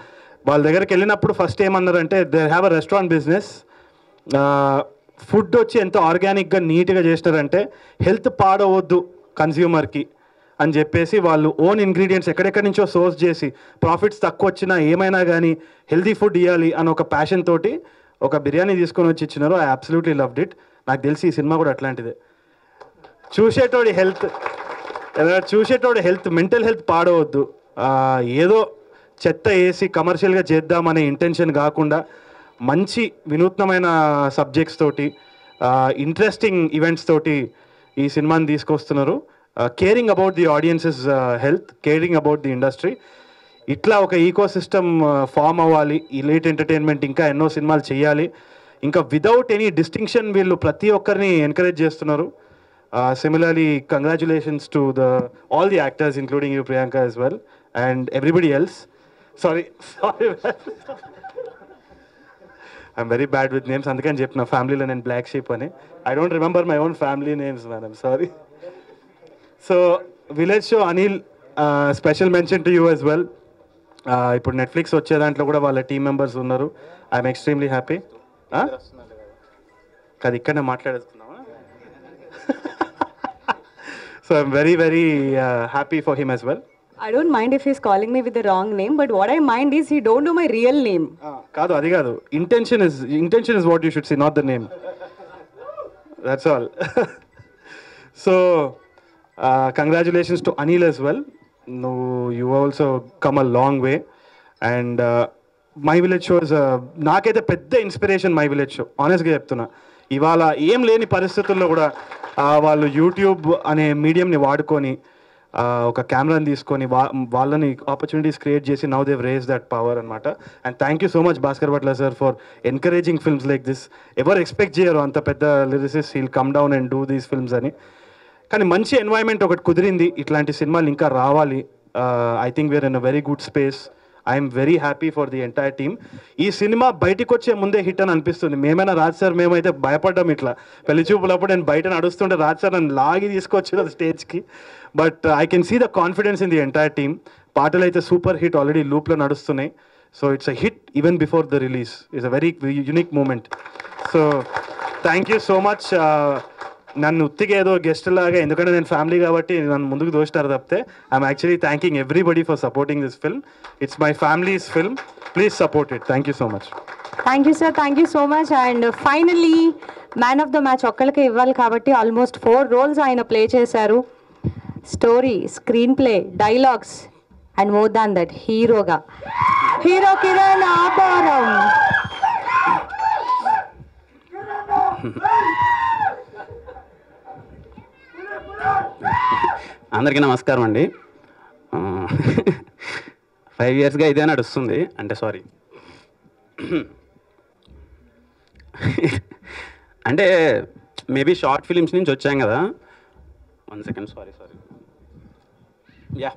వాళ్ళ దగ్గరికి వెళ్ళినప్పుడు ఫస్ట్ ఏమన్నారంటే they have a restaurant business. Food వచ్చి ఎంతో ఆర్గానిక్గా నీట్గా చేసినారంటే హెల్త్ పాడవద్దు కన్స్యూమర్కి అని చెప్పేసి వాళ్ళు ఓన్ ఇంగ్రీడియంట్స్ ఎక్కడెక్కడి నుంచో సోర్స్ చేసి ప్రాఫిట్స్ తక్కువ వచ్చినా ఏమైనా కానీ హెల్తీ ఫుడ్ ఇవ్వాలి అని ఒక ప్యాషన్ తోటి ఒక బిర్యానీ తీసుకొని వచ్చి ఇచ్చినారు. I absolutely loved it. నాకు తెలిసి ఈ సినిమా కూడా అట్లాంటిదే. చూసేటోడి హెల్త్ మెంటల్ హెల్త్ పాడవద్దు. ఏదో చెత్త వేసి కమర్షియల్గా చేద్దామనే ఇంటెన్షన్ కాకుండా మంచి వినూత్నమైన సబ్జెక్ట్స్ తోటి ఇంట్రెస్టింగ్ ఈవెంట్స్ తోటి ఈ సినిమాని తీసుకొస్తున్నారు. Caring about the audiences health, caring about the industry. ఇట్లా ఒక ఈకో సిస్టమ్ ఫామ్ అవ్వాలి. ఎలైట్ ఎంటర్టైన్మెంట్ ఇంకా ఎన్నో సినిమాలు చేయాలి. ఇంకా వితౌట్ ఎనీ డిస్టింక్షన్ వీళ్ళు ప్రతి ఒక్కరిని ఎంకరేజ్ చేస్తున్నారు. Similarly congratulations to all the actors including you Priyanka as well and everybody else. Sorry I'm very bad with names, అందుకని చెప్పిన ఫ్యామిలీలో నేను బ్లాక్ షీప్ అని. I don't remember my own family names man, I'm sorry. So village show Anil, special mention to you as well. ఇప్పుడు Netflix వచ్చే దాంట్లో కూడా వాళ్ళ టీం మెంబర్స్ ఉన్నారు. I'm extremely happy. కాదు ఇక్కడనే మాట్లాడేసుకుందామా? So I'm very very happy for him as well. I don't mind if he's calling me with the wrong name, but what I mind is he don't know my real name. కాదు అది కాదు, intention is what you should see, not the name. That's all. So congratulations to Anil as well. You also come a long way and my village show is నాకైతే పెద్ద inspiration. My village show ఆనెస్ట్గా చెప్తున్నా, ఇవాళ ఏం లేని పరిస్థితుల్లో కూడా వాళ్ళు యూట్యూబ్ అనే మీడియంని వాడుకొని ఒక కెమెరాని తీసుకొని వాళ్ళని ఆపర్చునిటీస్ క్రియేట్ చేసి now they raise that power అనమాట. And thank you so much Bhaskar Bhatla sir for encouraging films like this. ఎవరు ఎక్స్పెక్ట్ చేయరు అంత పెద్ద lyricist he'll come down and do these films అని. కానీ మంచి ఎన్వైర్న్మెంట్ ఒకటి కుదిరింది, ఇట్లాంటి సినిమాలు ఇంకా రావాలి. I think we're in a very good space. I'm very happy for the entire team. ఈ సినిమా బయటికి వచ్చే ముందే హిట్ అని అనిపిస్తుంది. మేమైనా రాజ్ సార్ మేమైతే భయపడ్డాం. ఇట్లా పెళ్లి చూపులప్పుడు నేను బయట నడుస్తుంటే రాజ్ సార్ నన్ను లాగి తీసుకొచ్చిన స్టేజ్కి. But I can see the confidence in the entire team. పాటలు అయితే సూపర్ హిట్, ఆల్రెడీ లూప్లో నడుస్తున్నాయి. So it's a hit even before the release. It's a very unique moment. So thank you so much. నన్ను ఉత్తిగా ఏదో guest లాగా, ఎందుకంటే నేను ఫ్యామిలీ కాబట్టి నన్ను ముందుకు దోస్తారు తప్పితే I'm actually thanking everybody for supporting this film. It's my family's film. Please support it. Thank you so much. Thank you sir, thank you so much. And finally man of the match ఒక్కళ్ళకే ఇవ్వాలి కాబట్టి almost 4 roles ఆయన play చేశారు. Story, screenplay, dialogues and more than that హీరోగా hero Kiran Abbavaram. అందరికీ నమస్కారం అండి. 5 yearsగా ఇదే నడుస్తుంది. అంటే సారీ, అంటే మేబీ షార్ట్ ఫిలిమ్స్ నుంచి వచ్చాం కదా. 1 second, సారీ యా,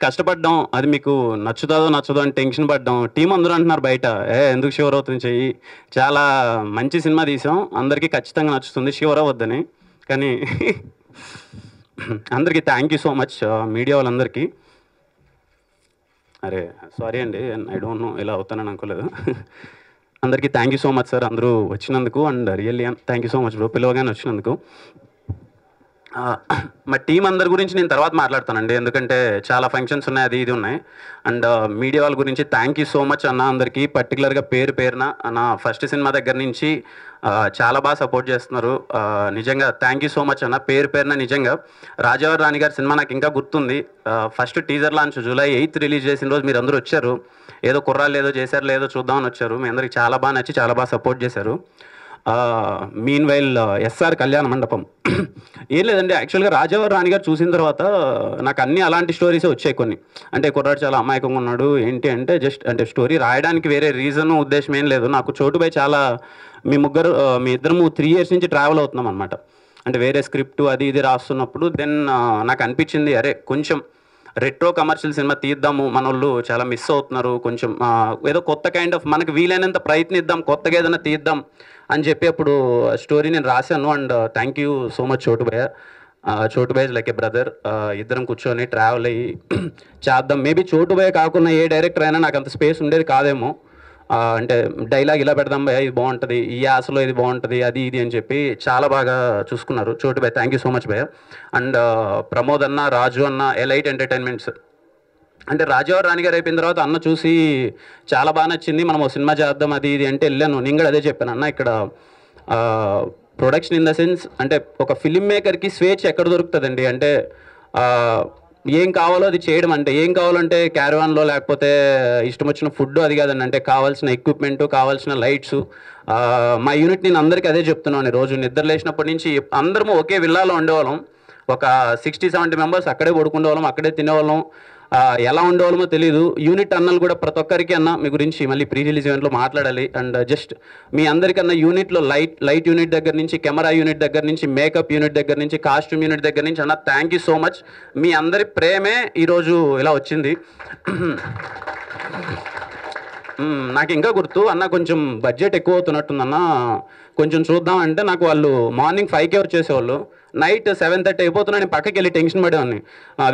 కష్టపడ్డాం. అది మీకు నచ్చుతుందో నచ్చదో అని టెన్షన్ పడ్డాం. టీం అందరూ అంటున్నారు బయట, ఎందుకు షూర్ అవుతుంది చెయ్యి, చాలా మంచి సినిమా తీసాం, అందరికీ ఖచ్చితంగా నచ్చుతుంది, షూర్ అవ్వద్దని. కానీ అందరికీ thank you so much, media వాళ్ళందరికీ. అరే సారీ అండి, ఐ డోంట్ నో ఇలా అవుతానని అనుకోలేదు. అందరికీ thank you so much sir, అందరూ వచ్చినందుకు. And really thank you so much bro, పిలవగానే వచ్చినందుకు. మా టీం అందరి గురించి నేను తర్వాత మాట్లాడతానండి, ఎందుకంటే చాలా ఫంక్షన్స్ ఉన్నాయి, అది ఇది ఉన్నాయి. అండ్ మీడియా వాళ్ళ గురించి థ్యాంక్ యూ సో మచ్ అన్న అందరికీ. పర్టికులర్గా పేరున నా ఫస్ట్ సినిమా దగ్గర నుంచి చాలా బాగా సపోర్ట్ చేస్తున్నారు. నిజంగా థ్యాంక్ యూ సో మచ్ అన్న, పేరున. నిజంగా రాజావారి రాణి గారి సినిమా నాకు ఇంకా గుర్తుంది. First teaser launch July 8th release చేసిన రోజు మీరు అందరూ వచ్చారు. ఏదో కుర్రాళ్ళు ఏదో చేశారు లేదో చూద్దామని వచ్చారు. మీ అందరికి చాలా బాగా నచ్చి చాలా బాగా సపోర్ట్ చేశారు. మీన్ వైల్ ఎస్ఆర్ కళ్యాణ మండపం ఏం లేదండి, యాక్చువల్గా రాజావారి రాణి గారు చూసిన తర్వాత నాకు అన్ని అలాంటి స్టోరీసే వచ్చాయి కొన్ని. అంటే కుర్రాడు చాలా అమాయకంగా ఉన్నాడు ఏంటి అంటే జస్ట్ అంటే స్టోరీ రాయడానికి వేరే రీజన్ ఉద్దేశం ఏం లేదు. నాకు చోటుపై చాలా మీ ఇద్దరము 3 years నుంచి ట్రావెల్ అవుతున్నాం అనమాట. అంటే వేరే స్క్రిప్ట్ అది ఇది రాస్తున్నప్పుడు దెన్ నాకు అనిపించింది, అరే కొంచెం రెట్రో కమర్షియల్ సినిమా తీద్దాము, మన వాళ్ళు చాలా మిస్ అవుతున్నారు, కొంచెం ఏదో కొత్త కైండ్ ఆఫ్ మనకు వీలైనంత ప్రయత్నిద్దాం, కొత్తగా ఏదైనా తీద్దాం అని చెప్పి అప్పుడు స్టోరీ నేను రాశాను. And thank you so much Chotubhaiya. Chotubhaiya like a brother. ఇద్దరం కూర్చొని ట్రావెల్ అయ్యి చేద్దాం. మేబీ చోటుభయ్య కాకుండా ఏ డైరెక్టర్ అయినా నాకు అంత స్పేస్ ఉండేది కాదేమో. అంటే డైలాగ్ ఇలా పెడదాం భయ్య, ఇది బాగుంటుంది, ఈ యాసలో ఇది బాగుంటుంది, అది ఇది అని చెప్పి చాలా బాగా చూసుకున్నారు చోటుభయ్య. థ్యాంక్ యూ సో మచ్ భయ్య. అండ్ ప్రమోద్ అన్న, రాజు అన్న, ఎలైట్ ఎంటర్టైన్మెంట్స్. అంటే రాజావారి రాణి గారు అయిపోయిన తర్వాత అన్న చూసి చాలా బాగా నచ్చింది, మనం ఒక సినిమా చేద్దాం అది ఇది అంటే వెళ్ళాను. నేను కూడా అదే చెప్పాను, అన్న ఇక్కడ ప్రొడక్షన్ ఇన్ ద సెన్స్ అంటే ఒక ఫిల్మ్ మేకర్కి స్వేచ్ఛ ఎక్కడ దొరుకుతుందండి. అంటే ఏం కావాలో అది చేయడం, అంటే ఏం కావాలంటే క్యారవాన్లో లేకపోతే ఇష్టం వచ్చిన ఫుడ్ అది కాదండి, అంటే కావాల్సిన ఎక్విప్మెంటు, కావాల్సిన లైట్స్. మా యూనిట్ నేను అందరికీ అదే చెప్తున్నాను. రోజు నిద్ర లేచినప్పటి నుంచి అందరము ఒకే విల్లాలో ఉండేవాళ్ళం, ఒక 60-70 మెంబర్స్ అక్కడే పడుకునేవాళ్ళం, అక్కడే తినేవాళ్ళం. ఎలా ఉండేవాళ్ళమో తెలియదు. యూనిట్ అన్నలు కూడా ప్రతి ఒక్కరికి అన్న మీ గురించి మళ్ళీ ప్రీ రిలీజ్ ఈవెంట్లో మాట్లాడాలి. అండ్ జస్ట్ మీ అందరికన్నా యూనిట్లో లైట్ యూనిట్ దగ్గర నుంచి, కెమెరా యూనిట్ దగ్గర నుంచి, మేకప్ యూనిట్ దగ్గర నుంచి, కాస్ట్యూమ్ యూనిట్ దగ్గర నుంచి అన్న థ్యాంక్ యూ సో మచ్. మీ అందరి ప్రేమే ఈరోజు ఇలా వచ్చింది. నాకు ఇంకా గుర్తు అన్న కొంచెం బడ్జెట్ ఎక్కువ అవుతున్నట్టుందన్న, కొంచెం చూద్దాం అంటే నాకు వాళ్ళు మార్నింగ్ 5కి వచ్చేసేవాళ్ళు, నైట్ 7:30 అయిపోతున్నా. నేను పక్కకి వెళ్ళి టెన్షన్ పడేవాడిని.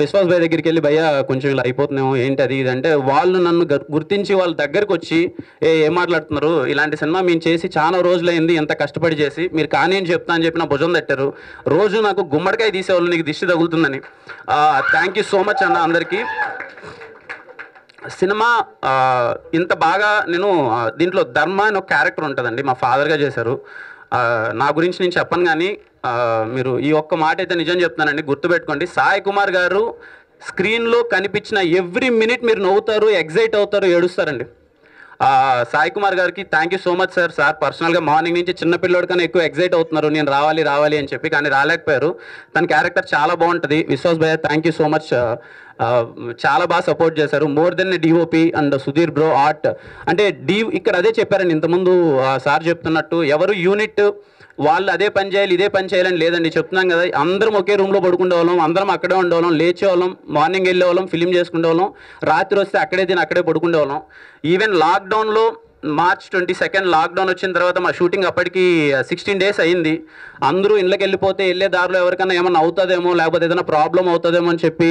విశ్వాస్ భాయ్ దగ్గరికి వెళ్ళి భయ్యా కొంచెం ఇలా అయిపోతున్నాము ఏంటి అది ఇది అంటే, వాళ్ళు నన్ను గుర్తించి వాళ్ళ దగ్గరకు వచ్చి ఏం మాట్లాడుతున్నారు, ఇలాంటి సినిమా మేము చేసి చాలా రోజులైంది, ఎంత కష్టపడి చేసి మీరు కానీ అని చెప్తా అని చెప్పి నా భుజం తట్టారు. రోజు నాకు గుమ్మడికాయ తీసేవాళ్ళు, నీకు దిష్టి తగులుతుందని. థ్యాంక్ యూ సో మచ్ అన్న అందరికీ. సినిమా ఇంత బాగా నేను దీంట్లో ధర్మ అని ఒక క్యారెక్టర్ ఉంటుందండి, మా ఫాదర్గా చేశారు. నా గురించి నేను చెప్పను కానీ మీరు ఈ ఒక్క మాట అయితే నిజం చెప్తున్నానండి, గుర్తుపెట్టుకోండి. సాయి కుమార్ గారు స్క్రీన్లో కనిపించిన ఎవ్రీ మినిట్ మీరు నవ్వుతారు, ఎగ్జైట్ అవుతారు, ఏడుస్తారండి. సాయి కుమార్ గారికి thank you so much sir. Sir పర్సనల్గా మార్నింగ్ నుంచి చిన్నపిల్లోడి కన్నా ఎక్కువ ఎగ్జైట్ అవుతున్నారు నేను రావాలి అని చెప్పి, కానీ రాలేకపోయారు. తన క్యారెక్టర్ చాలా బాగుంటుంది. విశ్వాస్ భయ్య థ్యాంక్ యూ సో మచ్, చాలా బాగా సపోర్ట్ చేశారు. More than DOP and Sudheer bro art అంటే ఇక్కడ అదే చెప్పారండి ఇంతకుముందు సార్ చెప్తున్నట్టు, ఎవరు యూనిట్ వాళ్ళు అదే పని చేయాలి ఇదే పని చేయాలని లేదండి. చెప్తున్నాం కదా, అందరం ఒకే రూమ్లో పడుకునేవాళ్ళం, అందరం అక్కడే ఉండేవాళ్ళం, లేచేవాళ్ళం, మార్నింగ్ వెళ్ళేవాళ్ళం, ఫిలిం చేసుకునేవాళ్ళం, రాత్రి వస్తే అక్కడే తిని అక్కడే పడుకునేవాళ్ళం. ఈవెన్ లాక్డౌన్లో March 22 లాక్డౌన్ వచ్చిన తర్వాత మా షూటింగ్ అప్పటికి 16 days అయింది. అందరూ ఇళ్ళకి వెళ్ళిపోతే వెళ్ళే దారిలో ఎవరికైనా ఏమన్నా అవుతుందేమో, లేకపోతే ఏదైనా ప్రాబ్లం అవుతుందేమో అని చెప్పి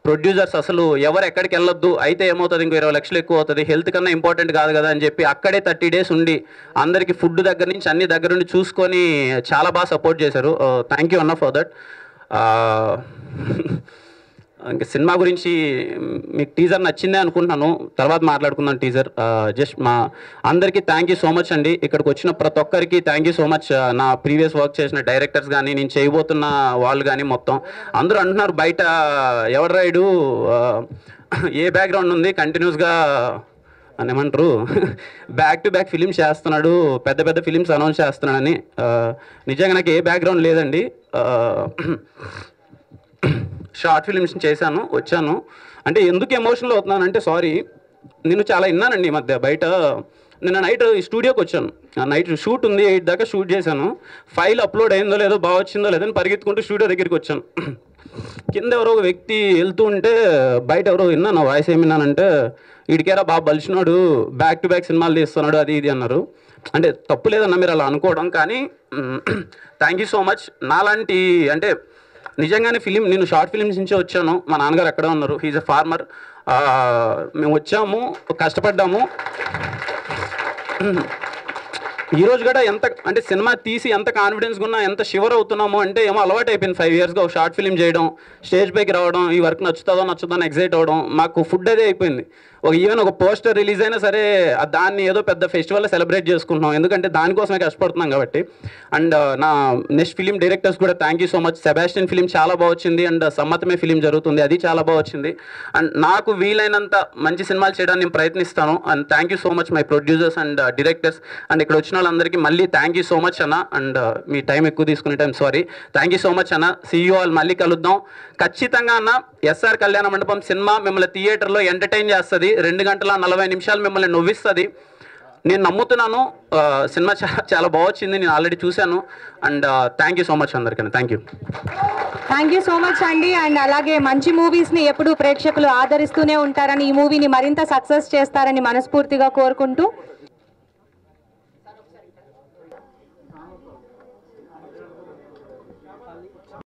ప్రొడ్యూసర్స్ అసలు ఎవరు ఎక్కడికి వెళ్ళొద్దు, అయితే ఏమవుతుంది ఇంకో 20 లక్షలు ఎక్కువ అవుతుంది, హెల్త్ కన్నా ఇంపార్టెంట్ కాదు కదా అని చెప్పి అక్కడే 30 days ఉండి అందరికీ ఫుడ్ దగ్గర నుంచి అన్ని దగ్గర నుండి చూసుకొని చాలా బాగా సపోర్ట్ చేశారు. థ్యాంక్ యూ అన్న ఫర్ దట్. ఇంకా సినిమా గురించి మీకు టీజర్ నచ్చిందే అనుకుంటున్నాను, తర్వాత మాట్లాడుకుందాం టీజర్. జస్ట్ మా అందరికీ థ్యాంక్ యూ సో మచ్ అండి. ఇక్కడికి వచ్చిన ప్రతి ఒక్కరికి థ్యాంక్ యూ సో మచ్. నా ప్రీవియస్ వర్క్ చేసిన డైరెక్టర్స్ కానీ, నేను చేయబోతున్న వాళ్ళు కానీ మొత్తం అందరూ అంటున్నారు బయట ఎవరు రైడు ఏ బ్యాక్గ్రౌండ్ ఉంది కంటిన్యూస్గా అని ఏమంటారు బ్యాక్ టు బ్యాక్ ఫిలిమ్స్ చేస్తున్నాడు, పెద్ద పెద్ద ఫిలిమ్స్ అనౌన్స్ చేస్తున్నాడని. నిజంగా నాకు ఏ బ్యాక్గ్రౌండ్ లేదండి. షార్ట్ ఫిలిమ్స్ చేశాను, వచ్చాను. అంటే ఎందుకు ఎమోషనల్ అవుతున్నానంటే సారీ, నేను చాలా విన్నానండి ఈ మధ్య బయట. నిన్న నైట్ స్టూడియోకి వచ్చాను, నైట్ షూట్ ఉంది, 8 దాకా షూట్ చేశాను. ఫైల్ అప్లోడ్ అయిందో లేదో, బాగా వచ్చిందో లేదో అని పరిగెత్తుకుంటూ స్టూడియో దగ్గరికి వచ్చాను. కింద ఎవరో ఒక వ్యక్తి వెళ్తూ ఉంటే బయట ఎవరో విన్నాను, వాయిస్ ఏమి విన్నానంటే వీడికేరా బాగా బలిచినాడు, బ్యాక్ టు బ్యాక్ సినిమాలు తీస్తున్నాడు అది ఇది అన్నారు. అంటే తప్పు లేదన్నా మీరు అలా అనుకోవడం, కానీ థ్యాంక్ యూ సో మచ్. నాలాంటి అంటే నిజంగానే నేను షార్ట్ ఫిలిమ్స్ నుంచే వచ్చాను. మా నాన్నగారు అక్కడే ఉన్నారు, హీజ్ ఎ ఫార్మర్. మేము వచ్చాము, కష్టపడ్డాము. ఈరోజు కూడా ఎంత అంటే సినిమా తీసి ఎంత కాన్ఫిడెన్స్గా ఉన్నా, ఎంత షివర్ అవుతున్నామో అంటే ఏమో అలవాటు అయిపోయింది. 5 yearsగా ఒక షార్ట్ ఫిలిం చేయడం, స్టేజ్ పైకి రావడం, ఈ వర్క్ నచ్చుతుందో అని ఎగ్జైట్ అవ్వడం, మాకు ఫుడ్ అదే అయిపోయింది. ఈవెన్ ఒక పోస్టర్ రిలీజ్ అయినా సరే దాన్ని ఏదో పెద్ద ఫెస్టివల్లో సెలబ్రేట్ చేసుకుంటున్నాం, ఎందుకంటే దానికోసమే కష్టపడుతున్నాం కాబట్టి. అండ్ నా నెక్స్ట్ ఫిలిం డైరెక్టర్స్ కూడా thank you so much. Sebastian film చాలా బాగా వచ్చింది, అండ్ సమ్మతమే ఫిలిం జరుగుతుంది, అది చాలా బాగా వచ్చింది. అండ్ నాకు వీలైనంత మంచి సినిమాలు చేయడానికి నేను ప్రయత్నిస్తాను. And thank you so much my producers and directors. And ఇక్కడ వచ్చిన వాళ్ళందరికీ మళ్ళీ థ్యాంక్ యూ సో మచ్ అన్న. అండ్ మీ టైం ఎక్కువ తీసుకునే time sorry. Thank you so much అన్న. See you all. మళ్ళీ కలుద్దాం ఖచ్చితంగా అన్న. ఎస్ఆర్ కళ్యాణ మండపం సినిమా మిమ్మల్ని థియేటర్లో ఎంటర్టైన్ చేస్తుంది, 2 గంటల 40 నిమిషాలు మిమ్మల్ని నవ్విస్తుంది. నేను నమ్ముతున్నాను. సినిమా చాలా బాగా వచ్చింది, నేను ఆల్రెడీ చూశాను. And thank you so much అందరికీ. థ్యాంక్ యూ సో మచ్ అండి. అండ్ అలాగే మంచి మూవీస్ని ఎప్పుడూ ప్రేక్షకులు ఆదరిస్తూనే ఉంటారని, ఈ మూవీని మరింత సక్సెస్ చేస్తారని మనస్ఫూర్తిగా కోరుకుంటూ